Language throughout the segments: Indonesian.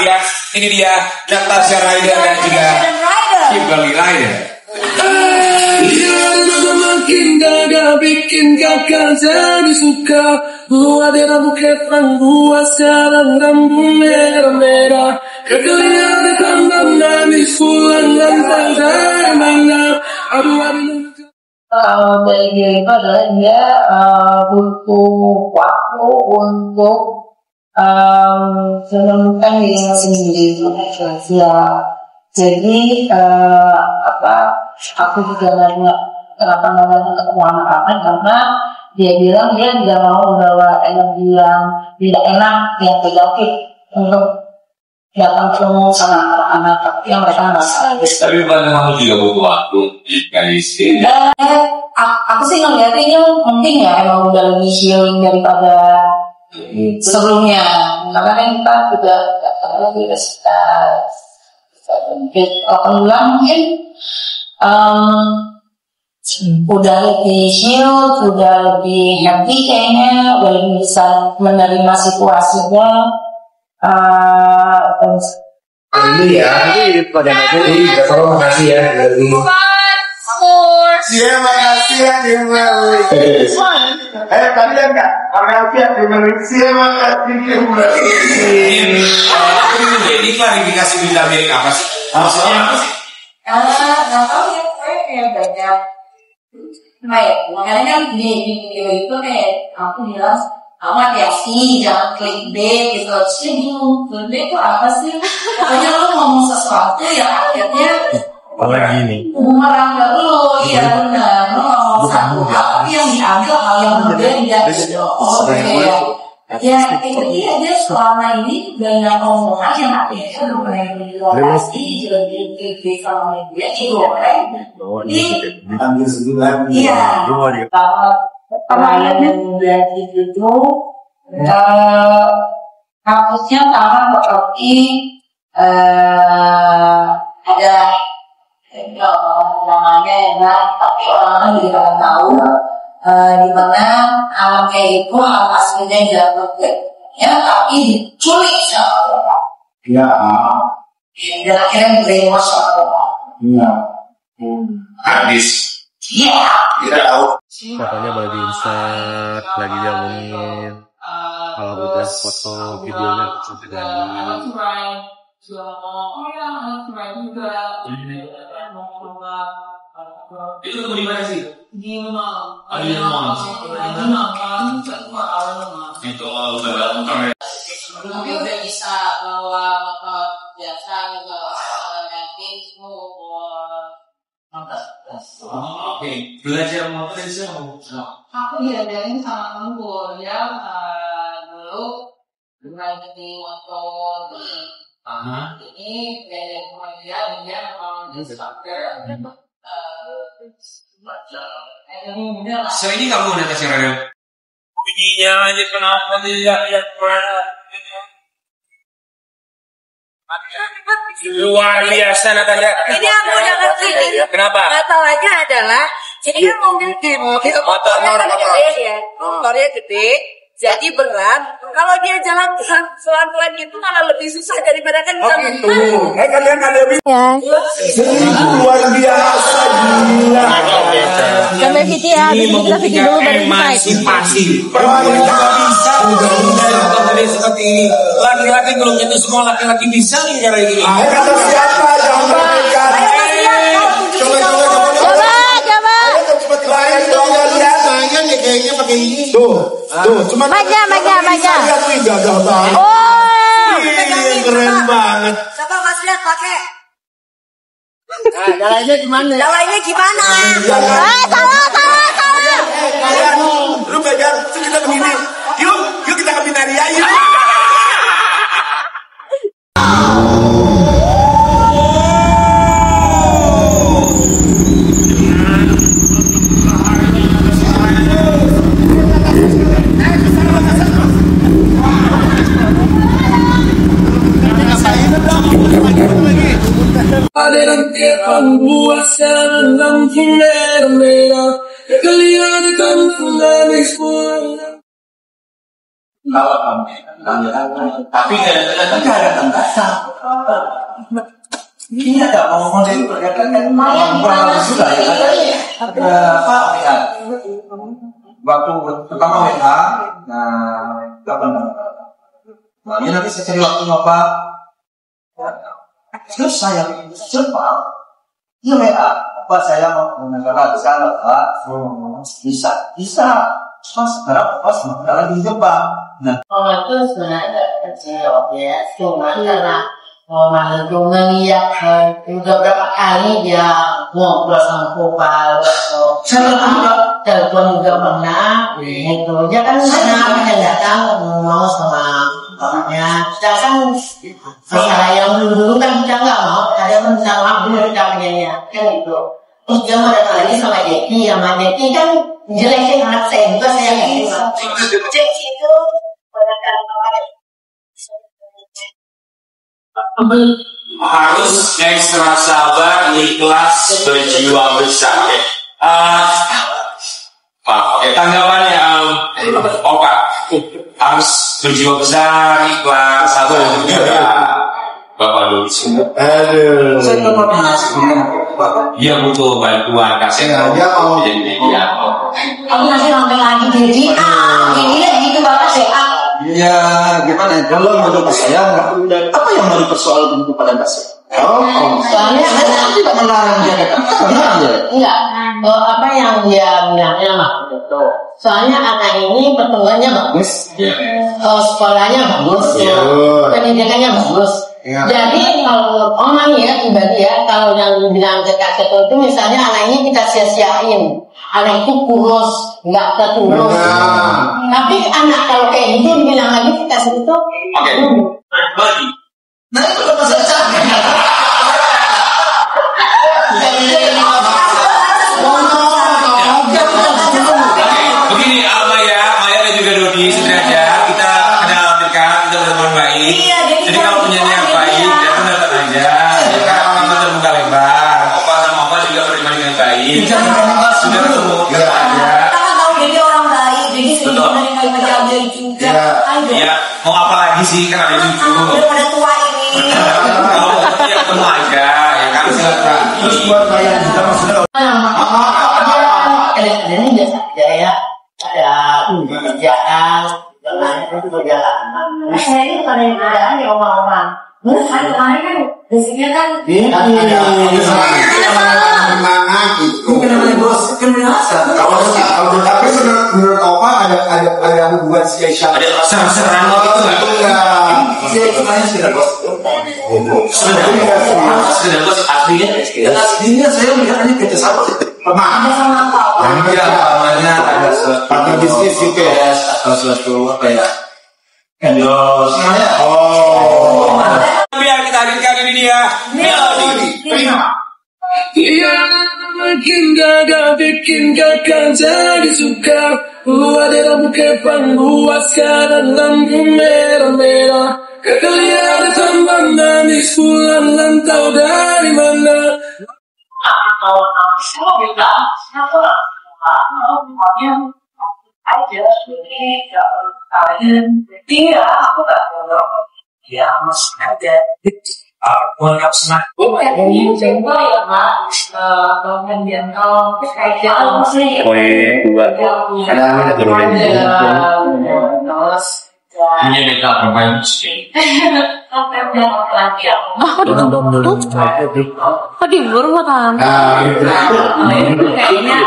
ya. Ini dia Natasha Ryder dan juga Kimberly Ryder. Makin gagal bikin kakak jadi suka. Buat dia buket buat sekarang rambut merah-merah. Kekalian ditambah nangis pulang lantai dari mana. Aduh. Dari dia itu adalah dia butuh waktu untuk menemukan dirinya sendiri. Ya, jadi aku juga nanya kenapa namanya ketemu anak-anak, karena dia bilang dia tidak mau membawa energi yang tidak enak, yang negatif untuk datang ketemu sama anak-anak yang mereka nggak. Tapi memang juga butuh waktu guys. Aku sih ngeliatnya mungkin ya emang udah lebih healing daripada sebelumnya, karena kan kita juga alhamdulillah mungkin udah lebih heal, udah lebih happy kayaknya, udah lebih bisa menerima situasinya. Ini ya, ini pada nanti. Terima kasih ya. Terima kasih ya Kimberly. Kalian nggak? Makasih ya Kimberly. Terima kasih Kimberly. Ini klarifikasi benda milik apa sih? Maksudnya apa sih? Nggak tahu ya, kayak banyak. Makanya kan di video itu kayak aku bilang kamu hati-hati, jangan clickbait gitu. Terus dia bingung, clickbait itu apa sih? Pokoknya lu ngomong sesuatu yang akhirnya Apalagi nih. bumerang ke lu, iya benar. Lu ngomong satu hal, tapi yang diambil hal yang berbeda. Ya, itu dia selama ini banyak omongan yang akhirnya lu pengen dilokasi, lebih sama media, digoreng. Ambil sebulan. Iya. Kemarin dari itu kampusnya sama seperti ada namanya enak, tapi orang tidak tahu di mana alamnya itu alam aslinya jatuh ya, tapi diculik sama orang. Ya. Dan akhirnya brainwash orang. Iya. Habis. Iya. Tidak tahu. Fotonya boleh di-insert, lagi dia ngomongin. Kalau udah foto videonya sudah Itu di mana sih? Di rumah. Di rumah. Itu udah. Tapi udah bisa bawa motor biasa juga nanti semua. Oke, belajar motor dari siapa? Aku diajarin sama temanku, dia dulu pernah jadi motor ini dari dia mau instructor. So ini kamu Natasha Ryder. Bunyinya aja kenapa tidak ya pernah. Luar biasa Natasha. Ini aku udah ngerti. Kenapa? Masalahnya adalah jadi kan mobil motornya gede, jadi berat. Kalau dia jalan pelan-pelan itu malah lebih susah daripada kan kita. Kalian ada Ya. luar biasa gila. Sampai video ya, kita video dulu baru emansipasi. Perempuan juga bisa menjadi seperti ini. Laki-laki belum tentu semua laki-laki bisa nih cara ini. Kata siapa? Jangan mereka. Coba. Lain dong lihat. Kayaknya pakai ini. Tuh, cuma Maja. lihat tuh gagal banget. Oh. Keren banget. Coba Mas lihat pakai. Jalannya gimana? Lawannya gimana? Salah. Kalian, lu belajar, kita begini. Yuk kita ke Binaria yuk. Adelante buat sekarang rambut merah-merah. Kekalian ditambah nangis pulang. Kalau kamu tapi kadang-kadang ada tanggasan. Ini ada ngomong dari perkataan kurang sudah ya ada apa ya? Waktu pertama WA, nah kapan? Nah, ini nanti saya cari waktu apa? Terus saya cepat, ya WA, apa saya mau menegakkan di sana? Bisa. Pas sekarang pas lagi di Jepang. Nah, itu sebenarnya kecil ya, cuma karena malah cuma lihat udah berapa kali dia ngobrol sama Kopal, telepon juga pernah, itu dia kan karena dia datang mau sama bapaknya, sedangkan saya yang dulu kan kita nggak mau, ada menang dulu kita punyanya, kan itu. Terus dia mau datang lagi sama Jeki kan jelekin anak saya juga saya nggak mau. Jeki itu harus ekstra sabar, ikhlas, berjiwa besar. Tanggapannya Oka harus berjiwa besar, ikhlas, sabar juga. Bapak dulu sini. aduh. Saya nggak pernah Dia butuh bantuan kasih. Dia mau jadi dia. Aku nanti sampai lagi jadi ini lagi gitu banget sih. ya gimana? Kalau menurut saya apa yang mau dipersoalkan kepada kasih? soalnya Saya tidak melarang dia kata benar ya. enggak apa yang dia bilangnya mah itu. Soalnya anak ini pertumbuhannya bagus, sekolahnya bagus, pendidikannya bagus. Ya. Jadi kalau orang ya pribadi ya, kalau yang bilang ke Kak Seto itu misalnya anak ini kita sia-siain, anak itu kurus, nggak keturus. Tapi anak kalau kayak gitu bilang lagi kita itu, Bagi. Nah itu apa saja? Begini, Maya dan juga Dodi sebenarnya kita kenal dekat, kita berteman baik. Jadi kalau punya niat baik, datang aja. Ya kan, kita terbuka lebar. Opa sama Opa juga berteman dengan baik. Sudah ketemu, kita aja. Kita kan tahu jadi orang baik, jadi sering dari menjaga juga. Iya, mau apa lagi sih kan ada cucu. Udah pada tua ini. Kalau mau ketemu ya ketemu aja, ya kan silakan. Terus buat saya juga maksudnya ini biasa aja ya, ada kerjaan, perjalanan. Saya ini pada kerjaan ya omong-omong. Kemarin kan basicnya kan semangat gitu. Bos, kan biasa. Kalau tapi menurut Opa ada hubungan spesial. Ada serang-serang gitu enggak? Saya tanya sudah bos. Sudah bos aslinya. Aslinya saya melihatnya kerja sama. ada sama apa? Ya, namanya ada partner bisnis gitu ya atau suatu apa ya? Semuanya. Biar kita hadirkan ini dia Melody. Dia makin gagal bikin kakak jadi suka. Ada lampu kepang buat sekarang lampu merah-merah. Kakak lihat teman manis pulang lantau dari mana. Kalau semua bilang, aja ini kalian dia aku tak tahu dia masih ada Welcome semua. ini coba ya mak kalau kemudian kalau kayak sih Ini mereka bermain musik. Kok dibur matan? kayaknya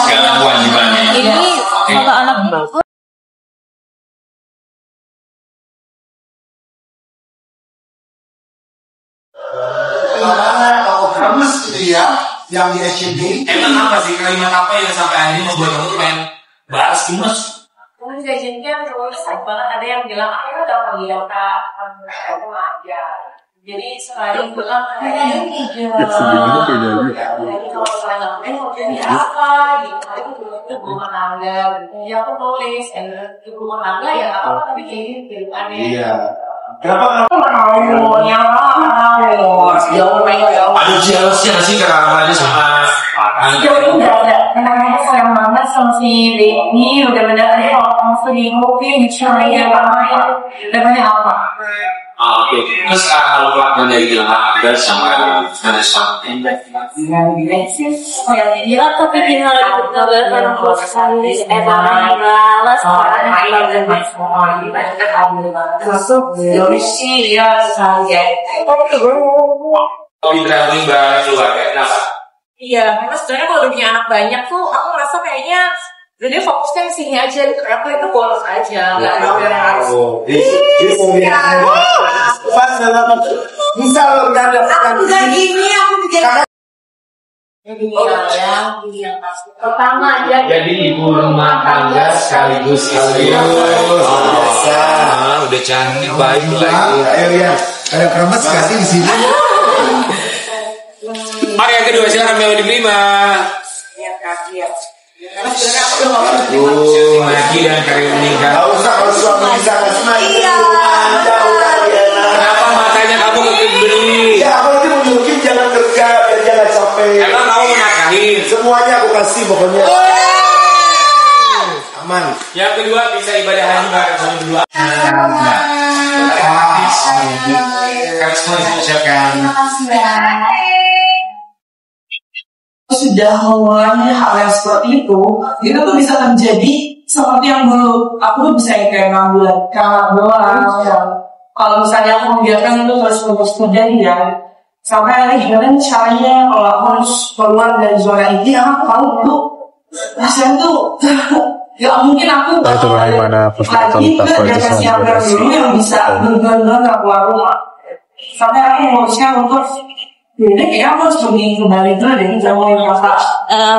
Segala kewajibannya. Ini kalau anak bapak. Yang di SCB. Emang apa sih kalimat apa yang sampai akhirnya membuat kamu pengen bahas gemes? Terus gajinya terus banget ada yang bilang aku udah ngeliat aku aja. Jadi sekali bilang kayaknya jadi kalau misalnya ngapain mau jadi apa gitu, itu dulu rumah tangga, ya aku nulis, rumah tangga ya apa tapi kayaknya kehidupannya. Iya. Kenapa? Aduh jealous ya sih karena aja sama Jauh udah ada kenangannya sayang banget sama si Denny. Udah bener nih kalau kamu selingkuhin dicari apa namanya apa? Oke. Terus kalau pelanggan dari Gila ada sama something. Oh ya, dia tapi tinggal di bener kosan di balas masuk dari ya saja. Kalau di traveling bareng keluarga kenapa? Iya, karena sebenarnya kalau udah punya anak banyak tuh, aku ngerasa kayaknya jadi fokusnya di sini aja, aku itu bolos aja, nggak ada yang harus. Bisa loh, nggak ada. Aku juga gini, aku juga. Pertama aja. Jadi ibu rumah tangga sekaligus istri. Udah cantik baik lagi. Ayo ya, ada keramas kasih di sini. Mari yang kedua silakan melodi prima. Ya, kasih ya. Lagi dan karir meninggal. Gak usah kalau suami bisa ngasih main. Kenapa matanya kamu kebeli? Ya aku itu mungkin jangan kerja biar jangan capek. Emang kamu menakahin? Semuanya aku kasih pokoknya. Aman. Yang kedua bisa ibadah haji bareng sama berdua. Kami semua diucapkan. Sudah mengulangi hal yang seperti itu tuh bisa terjadi seperti yang dulu. Aku tuh bisa kayak 6 bulan, karena kalau misalnya aku membiarkan itu terus terjadi ya, sampai gimana caranya kalau aku harus keluar dari zona ini, aku tahu dulu rasanya tuh gak mungkin aku itu bagaimana lagi ke siapa dulu yang bisa benar-benar gak keluar rumah, sampai aku ngurusnya untuk jadi kayak aku harus pergi kembali dulu deh, jangan mulai merasa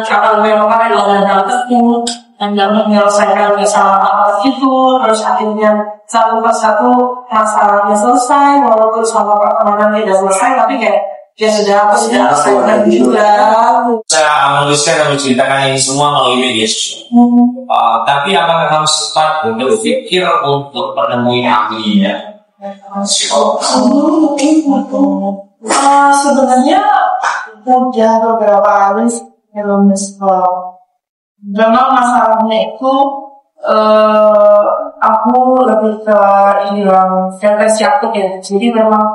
cara melakukan hal tersebut dan jangan menyelesaikan masalah itu, terus akhirnya satu persatu masalahnya selesai, walaupun sama pertemanan tidak selesai, tapi kayak dia sudah selesai juga. Saya menuliskan dan menceritakan ini semua melalui media sosial. Tapi apakah kamu sempat berpikir untuk menemui ahlinya? Sebenarnya udah beberapa kali belum sekolah. Memang masalahnya itu aku lebih ke hilang depresi akut ya. Jadi memang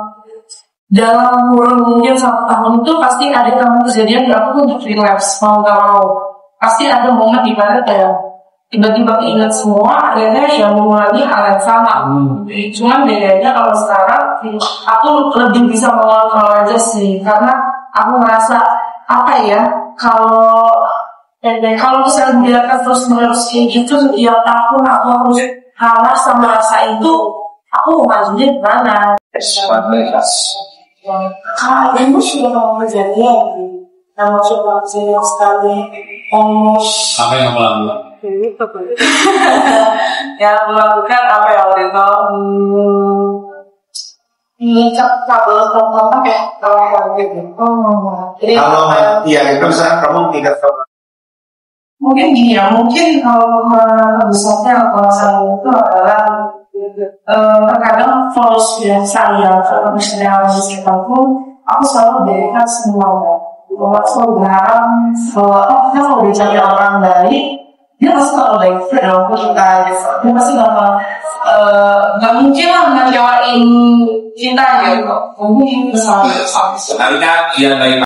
dalam kurun mungkin 1 tahun itu pasti ada kejadian aku untuk relapse mau gak mau. Pasti ada momen di mana kayak tiba-tiba ingat semua, akhirnya yang mengulangi hal yang sama. Cuman bedanya kalau sekarang aku lebih bisa mengontrol aja sih, karena aku merasa apa ya, kalau misalnya biarkan terus menerus kayak gitu setiap tahun aku harus kalah sama rasa itu, aku mau majunya gimana? Kalau ibu sudah mau kejadian, yang coba kejadian sekali, almost Apa yang kamu lakukan? yang melakukan apa ya waktu itu ngikat kabel telepon ya kalau gitu. Jadi Iya itu misalnya kamu tingkat kabel. mungkin gini ya, mungkin kalau besarnya kalau saya itu adalah terkadang false biasa ya, kalau misalnya di sekitarku aku selalu berikan semuanya. Aku berharap kalau dicari orang baik, dia pasti kalau baik dong kita, dia pasti nggak mungkin lah ngecewain cinta gitu, mungkin bisa. Tapi kan yang baik